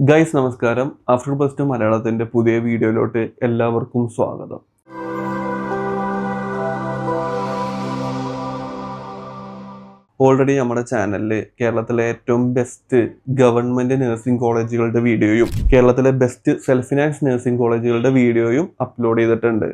Guys നമസ്കാരം. After bus മലയാളത്തിൻ്റെ പുതിയ വീഡിയോയിലോട്ട് എല്ലാവർക്കും സ്വാഗതം. ഓൾറെഡി നമ്മുടെ ചാനലിൽ കേരളത്തിലെ ഏറ്റവും ബെസ്റ്റ് ഗവൺമെൻറ് നഴ്സിംഗ് കോളേജുകളുടെ വീഡിയോയും കേരളത്തിലെ ബെസ്റ്റ് സെൽഫ് ഫിനാൻസ് നഴ്സിംഗ് കോളേജുകളുടെ വീഡിയോയും അപ്ലോഡ് ചെയ്തിട്ടുണ്ട്.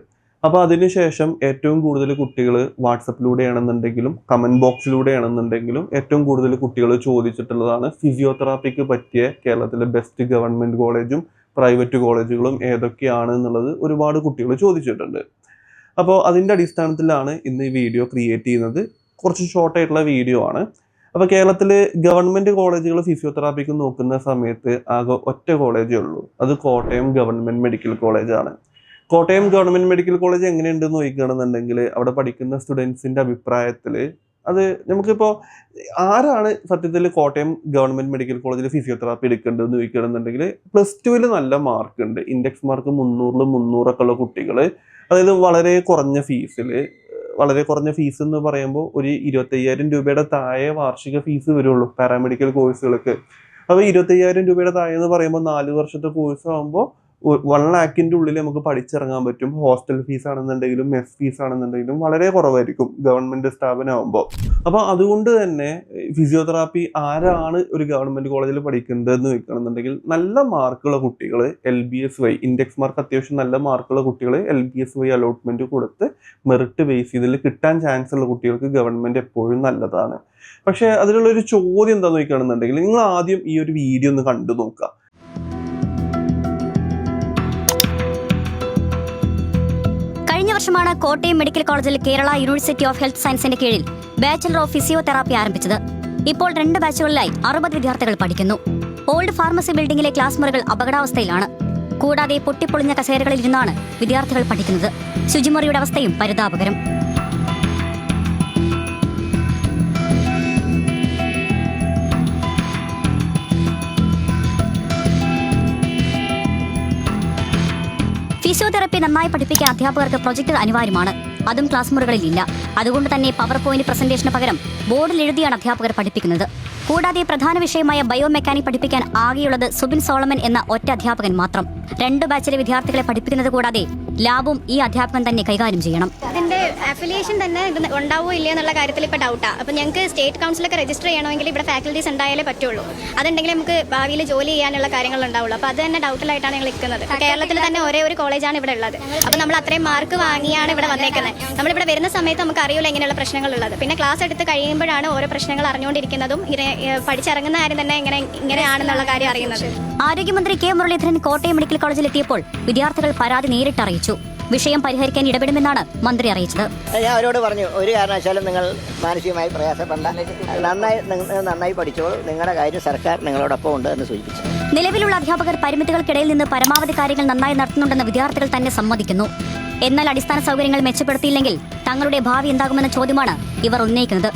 അപ്പോൾ അതിനുശേഷം ഏറ്റവും കൂടുതൽ കുട്ടികൾ വാട്സപ്പിലൂടെയാണെന്നുണ്ടെങ്കിലും കമൻറ്റ് ബോക്സിലൂടെയാണെന്നുണ്ടെങ്കിലും ഏറ്റവും കൂടുതൽ കുട്ടികൾ ചോദിച്ചിട്ടുള്ളതാണ് ഫിസിയോതെറാപ്പിക്ക് പറ്റിയ കേരളത്തിലെ ബെസ്റ്റ് ഗവൺമെൻറ് കോളേജും പ്രൈവറ്റ് കോളേജുകളും ഏതൊക്കെയാണ് എന്നുള്ളത് ഒരുപാട് കുട്ടികൾ ചോദിച്ചിട്ടുണ്ട്. അപ്പോൾ അതിൻ്റെ അടിസ്ഥാനത്തിലാണ് ഇന്ന് ഈ വീഡിയോ ക്രിയേറ്റ് ചെയ്യുന്നത്. കുറച്ച് ഷോർട്ടായിട്ടുള്ള വീഡിയോ ആണ്. അപ്പോൾ കേരളത്തിൽ ഗവൺമെൻറ് കോളേജുകൾ ഫിസിയോതെറാപ്പിക്ക് നോക്കുന്ന സമയത്ത് ആകെ ഒറ്റ കോളേജേ ഉള്ളൂ. അത് കോട്ടയം ഗവൺമെൻറ് മെഡിക്കൽ കോളേജാണ്. കോട്ടയം ഗവൺമെൻറ് മെഡിക്കൽ കോളേജ് എങ്ങനെയുണ്ടെന്ന് നോക്കുകയാണെന്നുണ്ടെങ്കിൽ അവിടെ പഠിക്കുന്ന സ്റ്റുഡൻസിൻ്റെ അഭിപ്രായത്തിൽ അത് നമുക്കിപ്പോൾ ആരാണ് സത്യത്തിൽ കോട്ടയം ഗവൺമെൻറ് മെഡിക്കൽ കോളേജിൽ ഫിസിയോതെറാപ്പി എടുക്കേണ്ടതെന്ന് ചോദിക്കുകയാണെന്നുണ്ടെങ്കിൽ +2 നല്ല മാർക്ക് ഉണ്ട്. ഇൻഡെക്സ് മാർക്ക് 300 ഉള്ള കുട്ടികൾ, അതായത് വളരെ കുറഞ്ഞ ഫീസ് എന്ന് പറയുമ്പോൾ ഒരു 25,000 രൂപയുടെ താഴെ വാർഷിക ഫീസ് വരുള്ളൂ പാരാമെഡിക്കൽ കോഴ്സുകൾക്ക്. അപ്പോൾ 25,000 രൂപയുടെ താഴെ എന്ന് പറയുമ്പോൾ 4 വർഷത്തെ കോഴ്സ് ആകുമ്പോൾ 1 lakh ഉള്ളിൽ നമുക്ക് പഠിച്ചിറങ്ങാൻ പറ്റും. ഹോസ്റ്റൽ ഫീസ് ആണെന്നുണ്ടെങ്കിലും മെസ് ഫീസ് ആണെന്നുണ്ടെങ്കിലും വളരെ കുറവായിരിക്കും ഗവൺമെൻറ് സ്ഥാപനമാകുമ്പോൾ. അപ്പോൾ അതുകൊണ്ട് തന്നെ ഫിസിയോതെറാപ്പി ആരാണ് ഒരു ഗവൺമെൻറ് കോളേജിൽ പഠിക്കേണ്ടതെന്ന് വെക്കണമെന്നുണ്ടെങ്കിൽ നല്ല മാർക്കുള്ള കുട്ടികൾ LBSY ഇൻഡെക്സ് മാർക്ക് അത്യാവശ്യം നല്ല മാർക്കുള്ള കുട്ടികൾ LBSY അലോട്ട്മെൻറ്റ് കൊടുത്ത് മെറിറ്റ് ബേസ് ചെയ്തിൽ കിട്ടാൻ ചാൻസ് ഉള്ള കുട്ടികൾക്ക് ഗവൺമെൻറ് എപ്പോഴും നല്ലതാണ്. പക്ഷേ അതിലുള്ളൊരു ചോദ്യം എന്താണെന്ന് ചോദിക്കുകയാണെന്നുണ്ടെങ്കിൽ നിങ്ങൾ ആദ്യം ഈ ഒരു വീഡിയോ ഒന്ന് കണ്ടു നോക്കുക. കഴിഞ്ഞ വർഷമാണ് കോട്ടയം മെഡിക്കൽ കോളേജിൽ കേരള യൂണിവേഴ്സിറ്റി ഓഫ് ഹെൽത്ത് സയൻസിന്റെ കീഴിൽ ബാച്ചലർ ഓഫ് ഫിസിയോതെറാപ്പി ആരംഭിച്ചത്. ഇപ്പോൾ 2 ബാച്ചുകളിലായി 60 വിദ്യാർത്ഥികൾ പഠിക്കുന്നു. ഓൾഡ് ഫാർമസി ബിൽഡിംഗിലെ ക്ലാസ് മുറികൾ അപകടാവസ്ഥയിലാണ്. കൂടാതെ പൊട്ടിപ്പൊളിഞ്ഞ കസേരകളിൽ ഇരുന്നാണ് വിദ്യാർത്ഥികൾ പഠിക്കുന്നത്. ശുചിമുറിയുടെ അവസ്ഥയും പരിതാപകരം. ഫിസിയോതെറാപ്പി നന്നായി പഠിപ്പിക്കാൻ അധ്യാപകർക്ക് പ്രൊജക്ടർ അനിവാര്യമാണ്. അതും ക്ലാസ് മുറികളിൽ ഇല്ല. അതുകൊണ്ട് തന്നെ പവർ പോയിന്റ് പ്രസന്റേഷന് പകരം ബോർഡിൽ എഴുതിയാണ് അധ്യാപകർ പഠിപ്പിക്കുന്നത്. കൂടാതെ പ്രധാന വിഷയമായ ബയോമെക്കാനിക് പഠിപ്പിക്കാൻ ആകെയുള്ളത് സുബിൻ സോളമൻ എന്ന ഒറ്റ അധ്യാപകൻ മാത്രം. 2 ബാച്ചിലെ വിദ്യാർത്ഥികളെ പഠിപ്പിക്കുന്നത് കൂടാതെ ലാബും ഈ അധ്യാപകൻ തന്നെ കൈകാര്യം ചെയ്യണം. അതിന്റെ അഫിലിയേഷൻ തന്നെ ഉണ്ടാവോ ഇല്ല എന്നുള്ള കാര്യത്തിൽ ഇപ്പോൾ ഡൗട്ടാണ്. അപ്പോൾ ഞങ്ങൾക്ക് സ്റ്റേറ്റ് കൗൺസിലൊക്കെ രജിസ്റ്റർ ചെയ്യണമെങ്കിൽ ഇവിടെ ഫാക്കൽറ്റീസ് ഉണ്ടായാലേ പറ്റുള്ളൂ. അതുണ്ടെങ്കിൽ നമുക്ക് ഭാവിയിൽ ജോലി ചെയ്യാനുള്ള കാര്യങ്ങൾ ഉണ്ടാവുള്ളൂ. അപ്പോൾ അത് തന്നെ ഡൗട്ടിലായിട്ടാണ് ഞങ്ങൾ നിൽക്കുന്നത്. കേരളത്തിൽ തന്നെ ഒരേ ഒരു കോളേജാണ് ഇവിടെ ഉള്ളത്. അപ്പോൾ നമ്മൾ അത്രയും മാർക്ക് വാങ്ങിയാണ് ഇവിടെ വന്നേക്കുന്നത്. നമ്മളിവിടെ വരുന്ന സമയത്ത് നമുക്ക് അറിയില്ല ഇങ്ങനെയുള്ള പ്രശ്നങ്ങളുള്ളത്. പിന്നെ ക്ലാസ് എടുത്ത് കഴിയുമ്പോഴാണ് ഓരോ പ്രശ്നങ്ങൾ അറിഞ്ഞുകൊണ്ടിരിക്കുന്നതും പഠിച്ചിറങ്ങുന്ന ആരും തന്നെ ഇങ്ങനെയാണെന്നുള്ള കാര്യം അറിയുന്നത്. ആരോഗ്യമന്ത്രി കെ മുരളീധരൻ കോട്ടയം മെഡിക്കൽ കോളേജിൽ എത്തിയപ്പോൾ വിദ്യാർത്ഥികൾ പരാതി നേരിട്ട് അറിയിച്ചു. വിഷയം പരിഹരിക്കാൻ ഇടപെടുമെന്നാണ് മന്ത്രി അറിയിച്ചത്. ഞാൻ അവരോട് പറഞ്ഞു, ഒരു കാരണവശാലും നിങ്ങൾ മാനസികമായി പ്രയാസപ്പെടണ്ട, നന്നായി പഠിച്ചോളൂ, നിങ്ങളുടെ കാര്യം സർക്കാർ നിങ്ങളോടൊപ്പം ഉണ്ട് എന്ന് സൂചിപ്പിച്ചു. നിലവിലുള്ള അധ്യാപകർ പരിമിതികൾക്കിടയിൽ നിന്ന് പരമാവധി കാര്യങ്ങൾ നന്നായി നടത്തുന്നുണ്ടെന്ന് വിദ്യാർത്ഥികൾ തന്നെ സമ്മതിക്കുന്നു. എന്നാൽ അടിസ്ഥാന സൗകര്യങ്ങൾ മെച്ചപ്പെടുത്തിയില്ലെങ്കിൽ തങ്ങളുടെ ഭാവി എന്താകുമെന്ന ചോദ്യമാണ് ഇവർ ഉന്നയിക്കുന്നത്.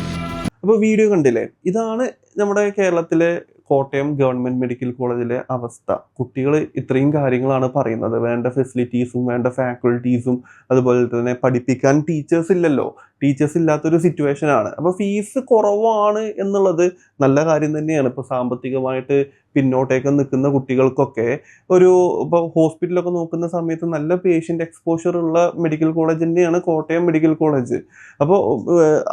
അപ്പോൾ വീഡിയോ കണ്ടില്ലേ? ഇതാണ് നമ്മുടെ കേരളത്തിലെ കോട്ടയം ഗവൺമെൻറ് മെഡിക്കൽ കോളേജിലെ അവസ്ഥ. കുട്ടികൾ ഇത്രയും കാര്യങ്ങളാണ് പറയുന്നത്. വേണ്ട ഫെസിലിറ്റീസും വേണ്ട ഫാക്കൽറ്റീസും അതുപോലെ തന്നെ പഠിപ്പിക്കാൻ ടീച്ചേഴ്സ് ഇല്ലല്ലോ. ടീച്ചേഴ്സ് ഇല്ലാത്തൊരു സിറ്റുവേഷനാണ്. അപ്പോൾ ഫീസ് കുറവാണ് എന്നുള്ളത് നല്ല കാര്യം തന്നെയാണ്. ഇപ്പോൾ സാമ്പത്തികമായിട്ട് പിന്നോട്ടേക്ക് നിൽക്കുന്ന കുട്ടികൾക്കൊക്കെ ഇപ്പോൾ ഹോസ്പിറ്റലൊക്കെ നോക്കുന്ന സമയത്ത് നല്ല പേഷ്യൻ്റ് എക്സ്പോഷർ ഉള്ള മെഡിക്കൽ കോളേജ് തന്നെയാണ് കോട്ടയം മെഡിക്കൽ കോളേജ്. അപ്പോൾ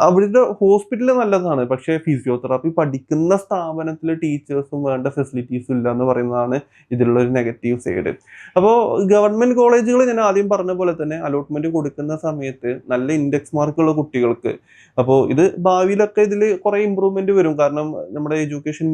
അവരുടെ ഹോസ്പിറ്റൽ നല്ലതാണ്. പക്ഷേ ഫിസിയോതെറാപ്പി പഠിക്കുന്ന സ്ഥാപനത്തിൽ ടീച്ചേഴ്സും വേണ്ട ഫെസിലിറ്റീസും ഇല്ല എന്ന് പറയുന്നതാണ് ഇതിലുള്ളൊരു നെഗറ്റീവ് സൈഡ്. അപ്പോൾ ഗവൺമെൻറ് കോളേജുകൾ ഞാൻ ആദ്യം പറഞ്ഞ പോലെ തന്നെ അലോട്ട്മെൻറ്റ് കൊടുക്കുന്ന സമയത്ത് നല്ല ഇൻഡെക്സ് മാർക്കുള്ള കുട്ടികൾക്ക്, അപ്പോൾ ഇത് ഭാവിയിലൊക്കെ ഇതിൽ കുറേ ഇമ്പ്രൂവ്മെൻറ്റ് വരും. കാരണം നമ്മുടെ എഡ്യൂക്കേഷൻ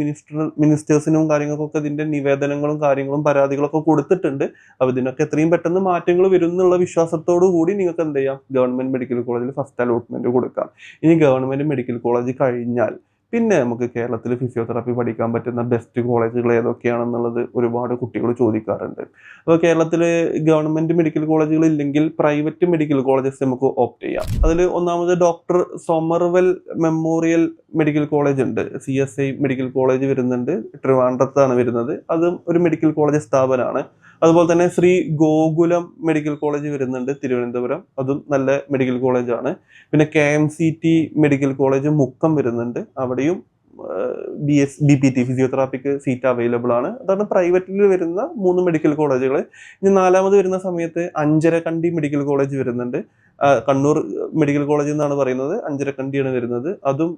മിനിസ്റ്റേഴ്സിനും കാര്യങ്ങൾക്കൊക്കെ ഇതിൻ്റെ നിവേദനങ്ങളും കാര്യങ്ങളും പരാതികളൊക്കെ കൊടുത്തിട്ടുണ്ട്. അപ്പോൾ ഇതിനൊക്കെ എത്രയും പെട്ടെന്ന് മാറ്റങ്ങൾ വരും എന്നുള്ള വിശ്വാസത്തോടു കൂടി നിങ്ങൾക്ക് എന്ത് ചെയ്യാം, ഗവൺമെൻറ് മെഡിക്കൽ കോളേജിൽ ഫസ്റ്റ് അലോട്ട്മെൻറ്റ് കൊടുക്കാം. ഇനി ഗവൺമെൻറ് മെഡിക്കൽ കോളേജ് കഴിഞ്ഞാൽ പിന്നെ നമുക്ക് കേരളത്തിൽ ഫിസിയോതെറാപ്പി പഠിക്കാൻ പറ്റുന്ന ബെസ്റ്റ് കോളേജുകൾ ഏതൊക്കെയാണെന്നുള്ളത് ഒരുപാട് കുട്ടികൾ ചോദിക്കാറുണ്ട്. അപ്പോൾ കേരളത്തിൽ ഗവൺമെൻറ് മെഡിക്കൽ കോളേജുകൾ ഇല്ലെങ്കിൽ പ്രൈവറ്റ് മെഡിക്കൽ കോളേജസ് നമുക്ക് ഓപ്റ്റ് ചെയ്യാം. അതിൽ ഒന്നാമത് doctor Somervell memorial medical college ഉണ്ട്. CSI മെഡിക്കൽ കോളേജ് വരുന്നുണ്ട്, ട്രിവാൻഡ്രത്താണ് വരുന്നത്. അതും ഒരു മെഡിക്കൽ കോളേജ് സ്ഥാപനമാണ്. അതുപോലെ തന്നെ ശ്രീ ഗോകുലം മെഡിക്കൽ കോളേജ് വരുന്നുണ്ട് തിരുവനന്തപുരം, അതും നല്ല മെഡിക്കൽ കോളേജാണ്. പിന്നെ KMCT മെഡിക്കൽ കോളേജ് മുക്കം വരുന്നുണ്ട്, അവിടെയും BPT ഫിസിയോതെറാപ്പിക്ക് സീറ്റ് അവൈലബിൾ ആണ്. അതാണ് പ്രൈവറ്റിൽ വരുന്ന 3 മെഡിക്കൽ കോളേജുകൾ. ഇനി 4ാമത് വരുന്ന സമയത്ത് അഞ്ചരക്കണ്ടി മെഡിക്കൽ കോളേജ് വരുന്നുണ്ട്. കണ്ണൂർ മെഡിക്കൽ കോളേജ് എന്നാണ് പറയുന്നത്, അഞ്ചരക്കണ്ടിയാണ് വരുന്നത്. അതും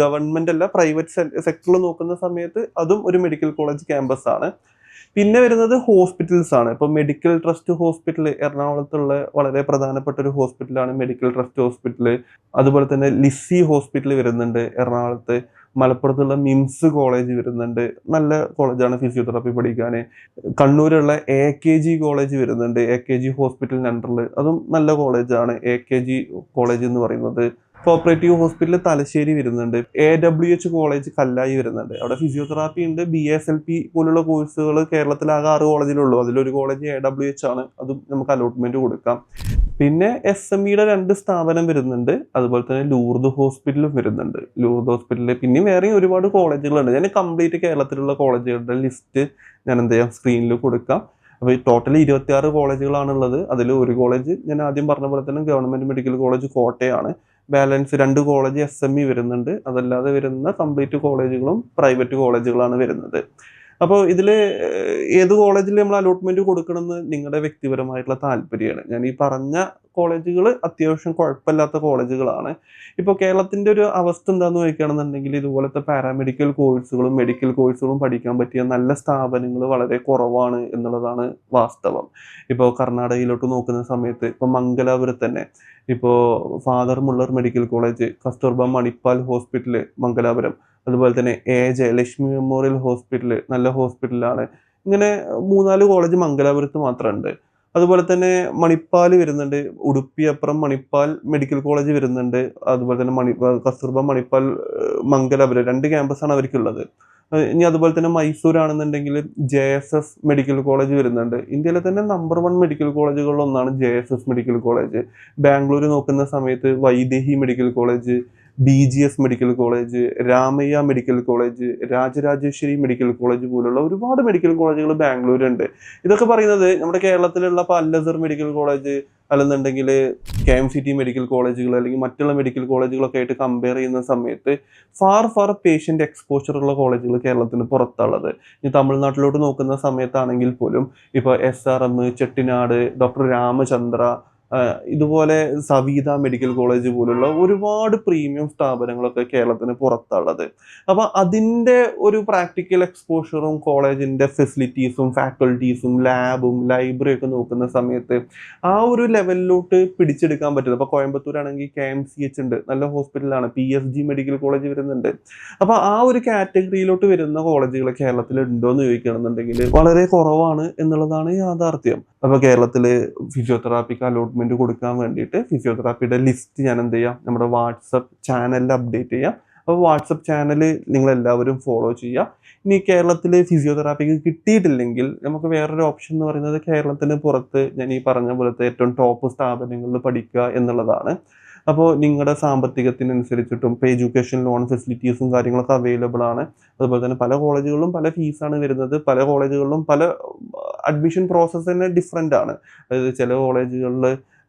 ഗവൺമെന്റ് അല്ല, പ്രൈവറ്റ് സെക്ടറിൽ നോക്കുന്ന സമയത്ത് അതും ഒരു മെഡിക്കൽ കോളേജ് ക്യാമ്പസ് ആണ്. പിന്നെ വരുന്നത് ഹോസ്പിറ്റൽസ് ആണ്. ഇപ്പോൾ മെഡിക്കൽ ട്രസ്റ്റ് ഹോസ്പിറ്റൽ എറണാകുളത്തുള്ള വളരെ പ്രധാനപ്പെട്ട ഒരു ഹോസ്പിറ്റലാണ് മെഡിക്കൽ ട്രസ്റ്റ് ഹോസ്പിറ്റൽ. അതുപോലെ തന്നെ ലിസി ഹോസ്പിറ്റൽ വരുന്നുണ്ട് എറണാകുളത്ത്. മലപ്പുറത്തുള്ള മിംസ് കോളേജ് വരുന്നുണ്ട്, നല്ല കോളേജാണ് ഫിസിയോതെറാപ്പി പഠിക്കാൻ. കണ്ണൂരുള്ള AKG കോളേജ് വരുന്നുണ്ട്, AKG ഹോസ്പിറ്റലിൻ്റെ അണ്ടറിൽ. അതും നല്ല കോളേജാണ് AKG കോളേജ് എന്ന് പറയുന്നത്. കോപ്പറേറ്റീവ് ഹോസ്പിറ്റൽ തലശ്ശേരി വരുന്നുണ്ട്. AWH കോളേജ് കല്ലായി വരുന്നുണ്ട്. അവിടെ ഫിസിയോതെറാപ്പി ഉണ്ട്. BSLP പോലുള്ള കോഴ്സുകൾ കേരളത്തിലാകെ 6 കോളേജിലുള്ളൂ. അതിലൊരു കോളേജ് AWH ആണ്, അതും നമുക്ക് അലോട്ട്മെന്റ് കൊടുക്കാം. പിന്നെ SMEയുടെ 2 സ്ഥാപനം വരുന്നുണ്ട്. അതുപോലെ തന്നെ ലൂർദ് ഹോസ്പിറ്റലും വരുന്നുണ്ട്. ലൂർദ് ഹോസ്പിറ്റലിൽ പിന്നെയും വേറെയും ഒരുപാട് കോളേജുകളുണ്ട്. ഞാൻ കംപ്ലീറ്റ് കേരളത്തിലുള്ള കോളേജുകളുടെ ലിസ്റ്റ് ഞാൻ എന്ത് ചെയ്യാം, സ്ക്രീനിൽ കൊടുക്കാം. അപ്പോൾ ഈ ടോട്ടൽ 26 കോളേജുകളാണുള്ളത്. അതിൽ ഒരു കോളേജ് ഞാൻ ആദ്യം പറഞ്ഞ പോലെ തന്നെ ഗവൺമെന്റ് മെഡിക്കൽ കോളേജ് കോട്ടയാണ്. ബാലൻസ് 2 കോളേജ് SME വരുന്നുണ്ട്. അതല്ലാതെ വരുന്ന കംപ്ലീറ്റ് കോളേജുകളും പ്രൈവറ്റ് കോളേജുകളാണ് വരുന്നത്. അപ്പോൾ ഇതിൽ ഏത് കോളേജിൽ നമ്മൾ അലോട്ട്മെന്റ് കൊടുക്കണമെന്ന് നിങ്ങളുടെ വ്യക്തിപരമായിട്ടുള്ള താല്പര്യമാണ്. ഞാൻ ഈ പറഞ്ഞ കോളേജുകൾ അത്യാവശ്യം കുഴപ്പമില്ലാത്ത കോളേജുകളാണ്. ഇപ്പോൾ കേരളത്തിൻ്റെ ഒരു അവസ്ഥ എന്താണെന്ന് ചോദിക്കുകയാണെന്നുണ്ടെങ്കിൽ ഇതുപോലത്തെ പാരാമെഡിക്കൽ കോഴ്സുകളും മെഡിക്കൽ കോഴ്സുകളും പഠിക്കാൻ പറ്റിയ നല്ല സ്ഥാപനങ്ങൾ വളരെ കുറവാണ് എന്നുള്ളതാണ് വാസ്തവം. ഇപ്പോൾ കർണാടകയിലോട്ട് നോക്കുന്ന സമയത്ത് ഇപ്പോൾ മംഗലാപുരത്ത് തന്നെ ഇപ്പോൾ father Muller medical college, Kasturba Manipal hospital Mangalapuram, അതുപോലെ തന്നെ AJ ലക്ഷ്മി മെമ്മോറിയൽ ഹോസ്പിറ്റൽ നല്ല ഹോസ്പിറ്റലാണ്. ഇങ്ങനെ 3-4 കോളേജ് മംഗലാപുരത്ത് മാത്രമുണ്ട്. അതുപോലെ തന്നെ മണിപ്പാൽ വരുന്നുണ്ട്, ഉടുപ്പി അപ്പുറം മണിപ്പാൽ മെഡിക്കൽ കോളേജ് വരുന്നുണ്ട്. അതുപോലെ തന്നെ കസ്തൂർബ മണിപ്പാൽ മംഗലാപുരം 2 ക്യാമ്പസാണ് അവർക്കുള്ളത്. ഇനി അതുപോലെ തന്നെ മൈസൂർ ആണെന്നുണ്ടെങ്കിൽ JSS മെഡിക്കൽ കോളേജ് വരുന്നുണ്ട്. ഇന്ത്യയിലെ തന്നെ നമ്പർ 1 മെഡിക്കൽ കോളേജുകളിൽ ഒന്നാണ് JSS മെഡിക്കൽ കോളേജ്. ബാംഗ്ലൂർ നോക്കുന്ന സമയത്ത് Vydehi medical college, BGS medical college, Ramaiah medical college, Rajarajeshwari medical college പോലുള്ള ഒരുപാട് മെഡിക്കൽ കോളേജുകൾ ബാംഗ്ലൂരുണ്ട്. ഇതൊക്കെ പറയുന്നത് നമ്മുടെ കേരളത്തിലുള്ള അൽ-അസർ മെഡിക്കൽ കോളേജ് അല്ലെന്നുണ്ടെങ്കിൽ KMCT മെഡിക്കൽ കോളേജുകൾ അല്ലെങ്കിൽ മറ്റുള്ള മെഡിക്കൽ കോളേജുകളൊക്കെ ആയിട്ട് കമ്പയർ ചെയ്യുന്ന സമയത്ത് ഫാർ പേഷ്യൻ്റ് എക്സ്പോഷർ ഉള്ള കോളേജുകൾ കേരളത്തിന് പുറത്തുള്ളത്. ഇനി തമിഴ്നാട്ടിലോട്ട് നോക്കുന്ന സമയത്താണെങ്കിൽ പോലും ഇപ്പോൾ SRM, ചെട്ടിനാട്, ഡോക്ടർ രാമചന്ദ്ര, ഇതുപോലെ സവീത മെഡിക്കൽ കോളേജ് പോലുള്ള ഒരുപാട് പ്രീമിയം സ്ഥാപനങ്ങളൊക്കെ കേരളത്തിന് പുറത്തുള്ളത്. അപ്പോൾ അതിൻ്റെ ഒരു പ്രാക്ടിക്കൽ എക്സ്പോഷറും കോളേജിൻ്റെ ഫെസിലിറ്റീസും ഫാക്കൽറ്റീസും ലാബും ലൈബ്രറി ഒക്കെ നോക്കുന്ന സമയത്ത് ആ ഒരു ലെവലിലോട്ട് പിടിച്ചെടുക്കാൻ പറ്റുന്നത്. അപ്പോൾ കോയമ്പത്തൂരാണെങ്കിൽ KMCH ഉണ്ട്, നല്ല ഹോസ്പിറ്റലാണ്. PSG മെഡിക്കൽ കോളേജ് വരുന്നുണ്ട്. അപ്പോൾ ആ ഒരു കാറ്റഗറിയിലോട്ട് വരുന്ന കോളേജുകൾ കേരളത്തിൽ ഉണ്ടോ എന്ന് ചോദിക്കുകയാണെന്നുണ്ടെങ്കിൽ വളരെ കുറവാണ് എന്നുള്ളതാണ് യാഥാർത്ഥ്യം. അപ്പോൾ കേരളത്തിൽ ഫിസിയോതെറാപ്പിക്ക് അലോട്ട്മെന്റ് കൊടുക്കാൻ വേണ്ടിയിട്ട് ഫിസിയോതെറാപ്പിയുടെ ലിസ്റ്റ് ഞാൻ എന്ത് ചെയ്യാം, നമ്മുടെ വാട്സപ്പ് ചാനലിൽ അപ്ഡേറ്റ് ചെയ്യാം. അപ്പോൾ വാട്സപ്പ് ചാനൽ നിങ്ങളെല്ലാവരും ഫോളോ ചെയ്യുക. ഇനി കേരളത്തിൽ ഫിസിയോതെറാപ്പിക്ക് കിട്ടിയിട്ടില്ലെങ്കിൽ നമുക്ക് വേറൊരു ഓപ്ഷൻ എന്ന് പറയുന്നത് കേരളത്തിന് പുറത്ത് ഞാൻ ഈ പറഞ്ഞ പോലത്തെ ഏറ്റവും ടോപ്പ് സ്ഥാപനങ്ങളിൽ പഠിക്കുക എന്നുള്ളതാണ്. അപ്പോൾ നിങ്ങളുടെ സാമ്പത്തികത്തിനനുസരിച്ചിട്ടും ഇപ്പോൾ എഡ്യൂക്കേഷൻ ലോൺ ഫെസിലിറ്റീസും കാര്യങ്ങളൊക്കെ അവൈലബിൾ ആണ്. അതുപോലെ തന്നെ പല കോളേജുകളിലും പല ഫീസാണ് വരുന്നത്. പല കോളേജുകളിലും പല അഡ്മിഷൻ പ്രോസസ്സ് തന്നെ ഡിഫറെൻ്റ് ആണ്. അതായത് ചില കോളേജുകളിൽ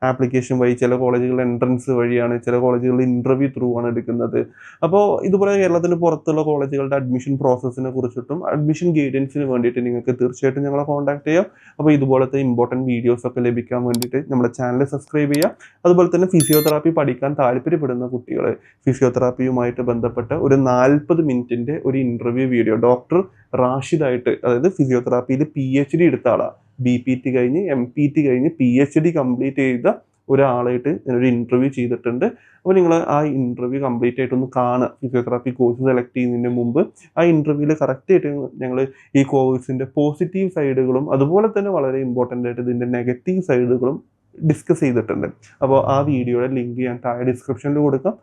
ആപ്ലിക്കേഷൻ വഴി, ചില കോളേജുകളിൽ എൻട്രൻസ് വഴിയാണ്, ചില കോളേജുകളിൽ ഇൻ്റർവ്യൂ ത്രൂ ആണ് എടുക്കുന്നത്. അപ്പോൾ ഇതുപോലെ കേരളത്തിന് പുറത്തുള്ള കോളേജുകളുടെ അഡ്മിഷൻ പ്രോസസ്സിനെ കുറിച്ചിട്ടും അഡ്മിഷൻ ഗൈഡൻസിന് വേണ്ടിയിട്ട് നിങ്ങൾക്ക് തീർച്ചയായിട്ടും ഞങ്ങളെ കോൺടാക്ട് ചെയ്യാം. അപ്പോൾ ഇതുപോലത്തെ ഇമ്പോർട്ടൻറ്റ് വീഡിയോസൊക്കെ ലഭിക്കാൻ വേണ്ടിയിട്ട് നമ്മുടെ ചാനൽ സബ്സ്ക്രൈബ് ചെയ്യുക. അതുപോലെ തന്നെ ഫിസിയോതെറാപ്പി പഠിക്കാൻ താല്പര്യപ്പെടുന്ന കുട്ടികൾ ഫിസിയോതെറാപ്പിയുമായിട്ട് ബന്ധപ്പെട്ട ഒരു 40 മിനിറ്റിൻ്റെ ഒരു ഇൻ്റർവ്യൂ വീഡിയോ ഡോക്ടർ റാഷിദായിട്ട്, അതായത് ഫിസിയോതെറാപ്പിയിൽ PhD എടുത്ത ആളാണ്, BPT കഴിഞ്ഞ് MPT കഴിഞ്ഞ് PhD കംപ്ലീറ്റ് ചെയ്ത ഒരാളായിട്ട് ഞാനൊരു ഇൻ്റർവ്യൂ ചെയ്തിട്ടുണ്ട്. അപ്പോൾ നിങ്ങൾ ആ ഇൻ്റർവ്യൂ കംപ്ലീറ്റ് ആയിട്ടൊന്ന് കാണുക. ഫിസിയോതെറാപ്പി കോഴ്സ് സെലക്ട് ചെയ്യുന്നതിന് മുമ്പ് ആ ഇൻ്റർവ്യൂവിൽ കറക്റ്റായിട്ട് ഞങ്ങൾ ഈ കോഴ്സിൻ്റെ പോസിറ്റീവ് സൈഡുകളും അതുപോലെ തന്നെ വളരെ ഇമ്പോർട്ടൻ്റ് ആയിട്ട് ഇതിൻ്റെ നെഗറ്റീവ് സൈഡുകളും ഡിസ്കസ് ചെയ്തിട്ടുണ്ട്. അപ്പോൾ ആ വീഡിയോയുടെ ലിങ്ക് ഞാൻ താഴെ ഡിസ്ക്രിപ്ഷനിൽ കൊടുക്കാം.